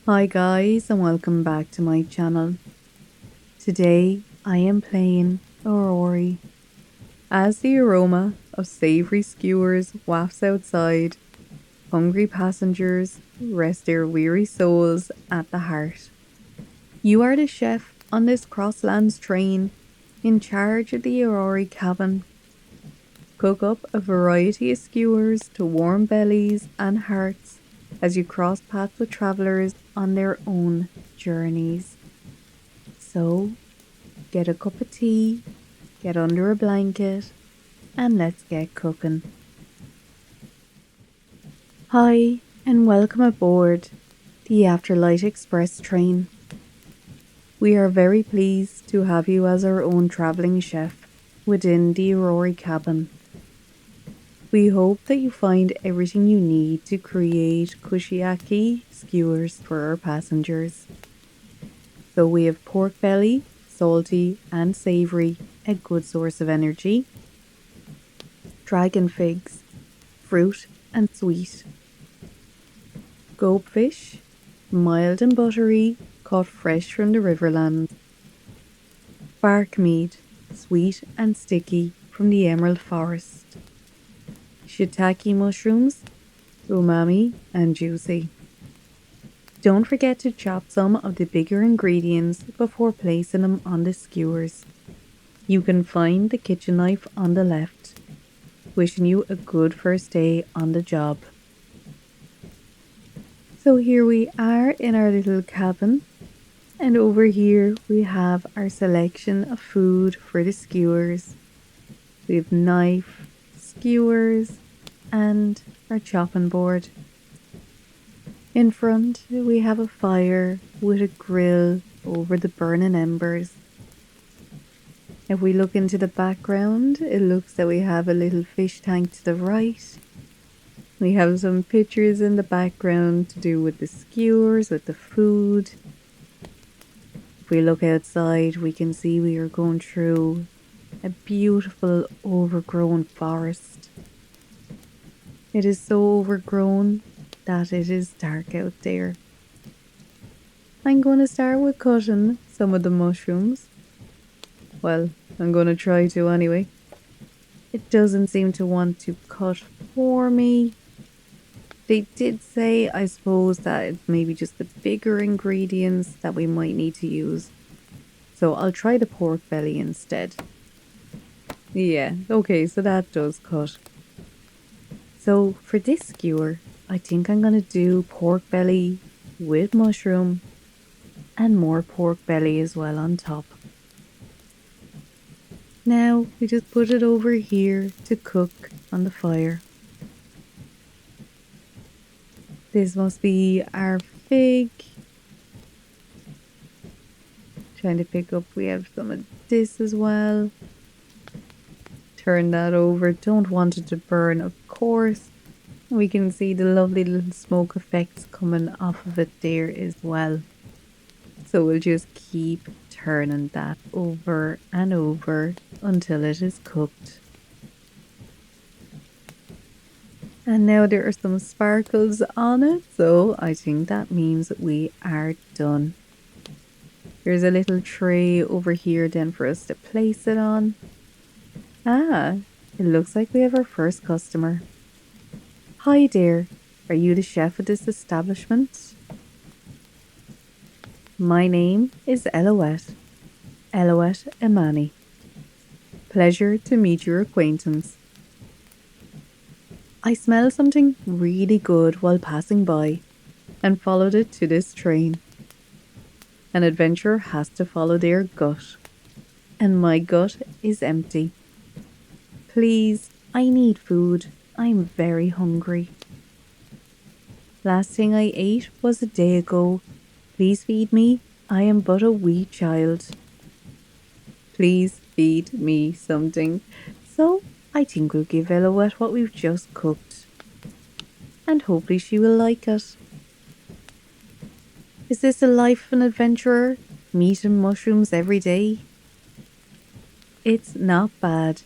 Hi guys and welcome back to my channel. Today I am playing Irori. As the aroma of savoury skewers wafts outside, hungry passengers rest their weary souls at the hearth. You are the chef on this Crosslands train, in charge of the Irori cabin. Cook up a variety of skewers to warm bellies and hearts as you cross paths with travellers on their own journeys. So, get a cup of tea, get under a blanket, and let's get cooking. Hi, and welcome aboard the Afterlight Express train. We are very pleased to have you as our own travelling chef within the Irori cabin. We hope that you find everything you need to create kushiyaki skewers for our passengers. So we have pork belly, salty and savoury, a good source of energy. Dragon figs, fruit and sweet. Goldfish, mild and buttery, caught fresh from the riverland. Bark meat, sweet and sticky from the emerald forest. Shiitake mushrooms, umami and juicy. Don't forget to chop some of the bigger ingredients before placing them on the skewers. You can find the kitchen knife on the left. Wishing you a good first day on the job. So here we are in our little cabin, and over here we have our selection of food for the skewers. We have knife, skewers, and our chopping board. In front we have a fire with a grill over the burning embers. If we look into the background, it looks that we have a little fish tank to the right. We have some pictures in the background to do with the skewers, with the food. If we look outside, we can see we are going through a beautiful overgrown forest. It is so overgrown that it is dark out there. I'm going to start with cutting some of the mushrooms. Well, I'm going to try to anyway. It doesn't seem to want to cut for me. They did say, I suppose, that it's maybe just the bigger ingredients that we might need to use. So I'll try the pork belly instead. Yeah, okay, so that does cut. So for this skewer, I think I'm going to do pork belly with mushroom and more pork belly as well on top. Now we just put it over here to cook on the fire. This must be our fig. Trying to pick up, we have some of this as well. Turn that over, don't want it to burn, of course. We can see the lovely little smoke effects coming off of it there as well. So we'll just keep turning that over and over until it is cooked. And now there are some sparkles on it, so I think that means we are done. There's a little tray over here then for us to place it on. Ah, it looks like we have our first customer. Hi there, are you the chef of this establishment? My name is Elouette Imani. Pleasure to meet your acquaintance. I smelled something really good while passing by and followed it to this train. An adventurer has to follow their gut, and my gut is empty. Please, I need food. I'm very hungry. Last thing I ate was a day ago. Please feed me. I am but a wee child. Please feed me something. So I think we'll give Elouette what we've just cooked. And hopefully she will like it. Is this the life of an adventurer? Meat and mushrooms every day? It's not bad.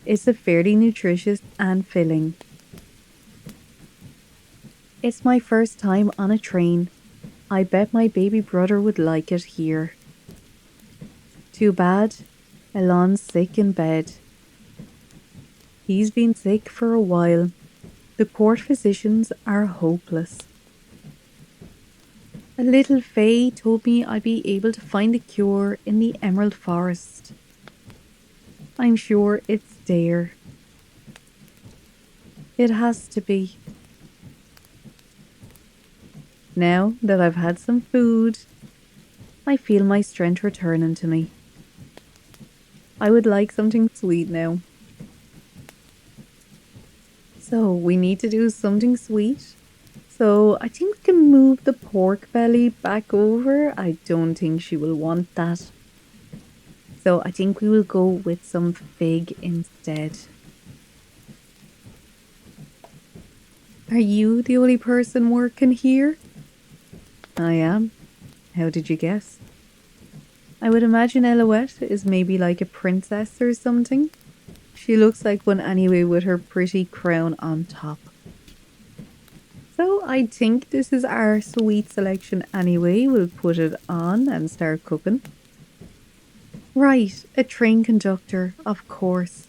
It's a fairly nutritious and filling. It's my first time on a train. I bet my baby brother would like it here. Too bad, Elon's sick in bed. He's been sick for a while. The court physicians are hopeless. A little fae told me I'd be able to find the cure in the Emerald Forest. I'm sure it's there. It has to be. Now that I've had some food, I feel my strength returning to me. I would like something sweet now. So we need to do something sweet. So I think we can move the pork belly back over. I don't think she will want that. So I think we will go with some fig instead. Are you the only person working here? I am. How did you guess? I would imagine Elouette is maybe like a princess or something. She looks like one anyway with her pretty crown on top. So I think this is our sweet selection anyway. We'll put it on and start cooking. Right, a train conductor, of course.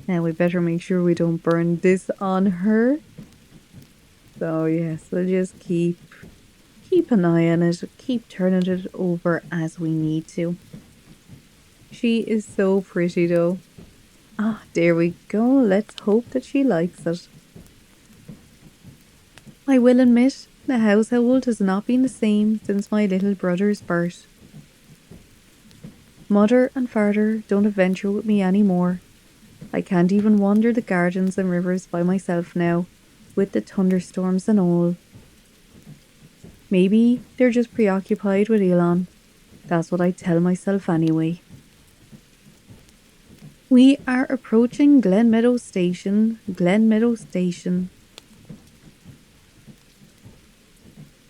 Now we better make sure we don't burn this on her. So yes, we'll just keep an eye on it, keep turning it over as we need to. She is so pretty though. Ah, there we go. Let's hope that she likes it. I will admit, the household has not been the same since my little brother's birth. Mother and father don't adventure with me anymore. I can't even wander the gardens and rivers by myself now, with the thunderstorms and all. Maybe they're just preoccupied with Elon. That's what I tell myself anyway. We are approaching Glenmeadow Station. Glenmeadow Station.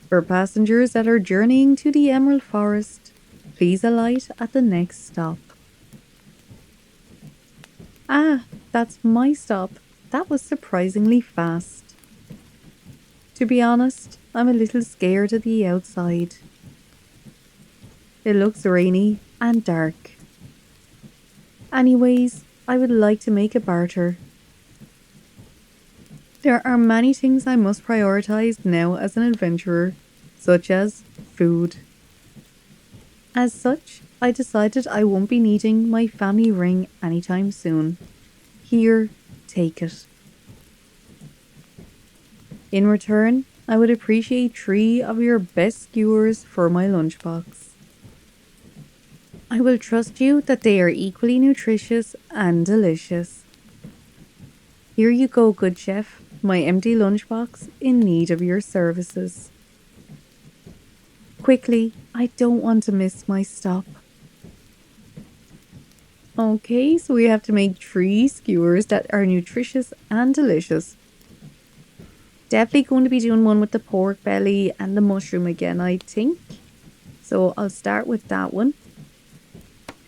For passengers that are journeying to the Emerald Forest, please alight at the next stop. Ah, that's my stop. That was surprisingly fast. To be honest, I'm a little scared of the outside. It looks rainy and dark. Anyways, I would like to make a barter. There are many things I must prioritize now as an adventurer, such as food. As such, I decided I won't be needing my family ring anytime soon. Here, take it. In return, I would appreciate 3 of your best skewers for my lunchbox. I will trust you that they are equally nutritious and delicious. Here you go, good chef, my empty lunchbox in need of your services. Quickly, I don't want to miss my stop. Okay, so we have to make 3 skewers that are nutritious and delicious. Definitely going to be doing one with the pork belly and the mushroom again, I think. So I'll start with that one.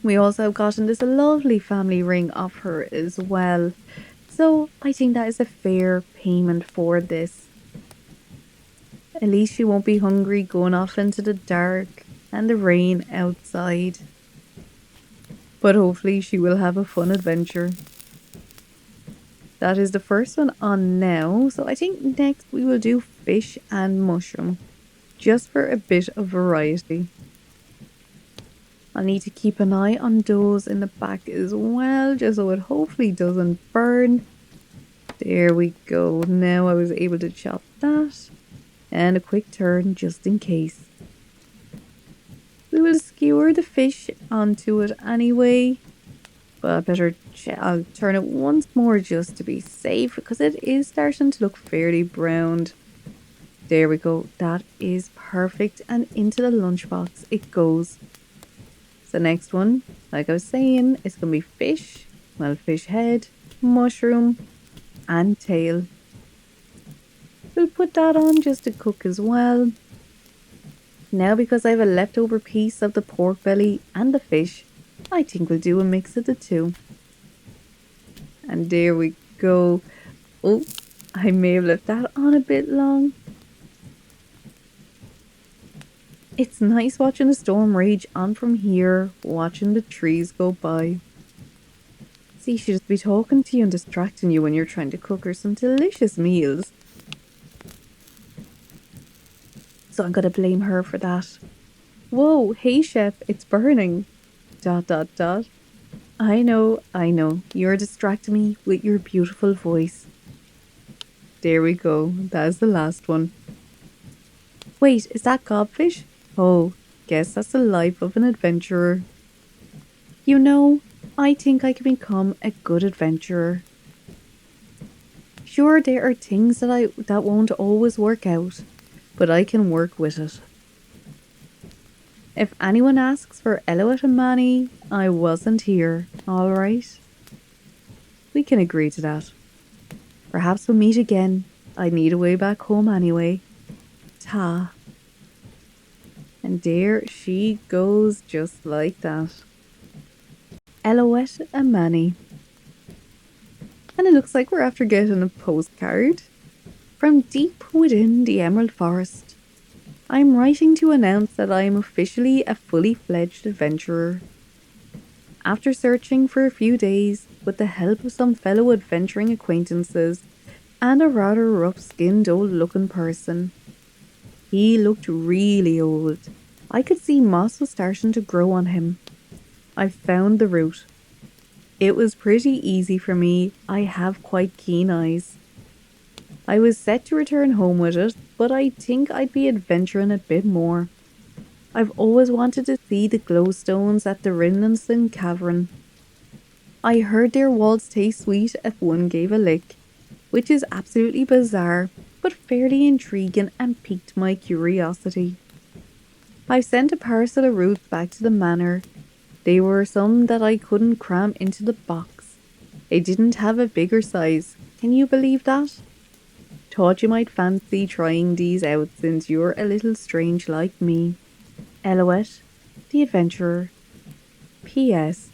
We also have gotten this lovely family ring off her as well. So I think that is a fair payment for this. At least she won't be hungry going off into the dark and the rain outside. But hopefully she will have a fun adventure. That is the first one on now. So I think next we will do fish and mushroom. Just for a bit of variety. I'll need to keep an eye on those in the back as well, just so it hopefully doesn't burn. There we go. Now I was able to chop that. And a quick turn just in case. We will skewer the fish onto it anyway. But I'll turn it once more just to be safe, because it is starting to look fairly browned. There we go. That is perfect. And into the lunchbox it goes. The next one, like I was saying, is going to be fish. Well, fish head, mushroom, and tail. We'll put that on just to cook as well. Now, because I have a leftover piece of the pork belly and the fish, I think we'll do a mix of the two. And there we go. Oh, I may have left that on a bit long. It's nice watching the storm rage on from here, watching the trees go by. See, she'll just be talking to you and distracting you when you're trying to cook her some delicious meals. So I'm gonna blame her for that. Whoa, hey chef, it's burning. Dot dot dot. I know. You're distracting me with your beautiful voice. There we go. That's the last one. Wait, is that gobfish? Oh, guess that's the life of an adventurer. You know, I think I can become a good adventurer. Sure, there are things that won't always work out, but I can work with it. If anyone asks for Eloit and Manny, I wasn't here, alright? We can agree to that. Perhaps we'll meet again. I need a way back home anyway. Ta. And there she goes just like that. Eloit and Manny. And it looks like we're after getting a postcard. From deep within the Emerald Forest. I'm writing to announce that I am officially a fully fledged adventurer. After searching for a few days, with the help of some fellow adventuring acquaintances, and a rather rough-skinned old-looking person. He looked really old. I could see moss was starting to grow on him. I found the route. It was pretty easy for me. I have quite keen eyes. I was set to return home with it, but I think I'd be adventuring a bit more. I've always wanted to see the glowstones at the Rinlinson Cavern. I heard their walls taste sweet if one gave a lick, which is absolutely bizarre, but fairly intriguing and piqued my curiosity. I sent a parcel of roots back to the manor. They were some that I couldn't cram into the box. They didn't have a bigger size. Can you believe that? Thought you might fancy trying these out since you're a little strange like me. Eloit, the adventurer. P.S.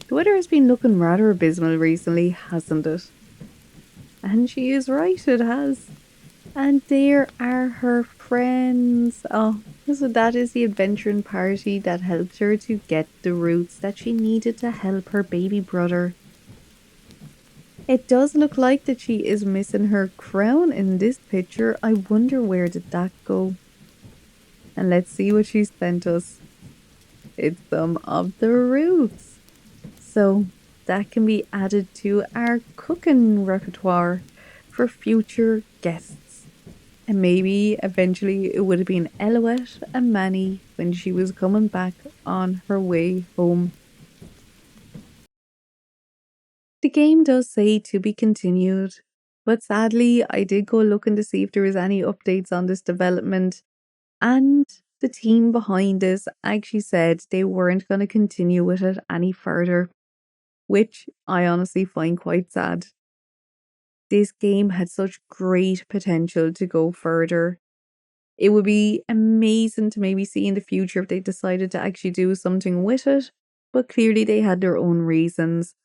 The weather has been looking rather abysmal recently, hasn't it? And she is right, it has. And there are her friends. Oh, so that is the adventuring party that helped her to get the roots that she needed to help her baby brother. It does look like that she is missing her crown in this picture. I wonder where did that go? And let's see what she sent us. It's some of the roots. So that can be added to our cooking repertoire for future guests. And maybe eventually it would have been Eloit and Manny when she was coming back on her way home. The game does say to be continued, but sadly I did go looking to see if there was any updates on this development, and the team behind this actually said they weren't going to continue with it any further, which I honestly find quite sad. This game had such great potential to go further. It would be amazing to maybe see in the future if they decided to actually do something with it, but clearly they had their own reasons.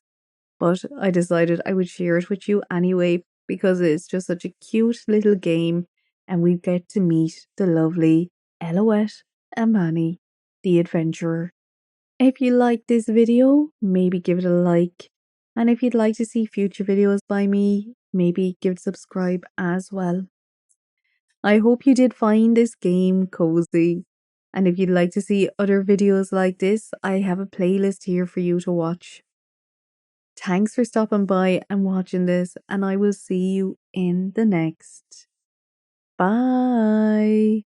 But I decided I would share it with you anyway because it's just such a cute little game and we get to meet the lovely Eloit and Manny, the adventurer. If you like this video, maybe give it a like. And if you'd like to see future videos by me, maybe give it a subscribe as well. I hope you did find this game cozy. And if you'd like to see other videos like this, I have a playlist here for you to watch. Thanks for stopping by and watching this, and I will see you in the next. Bye.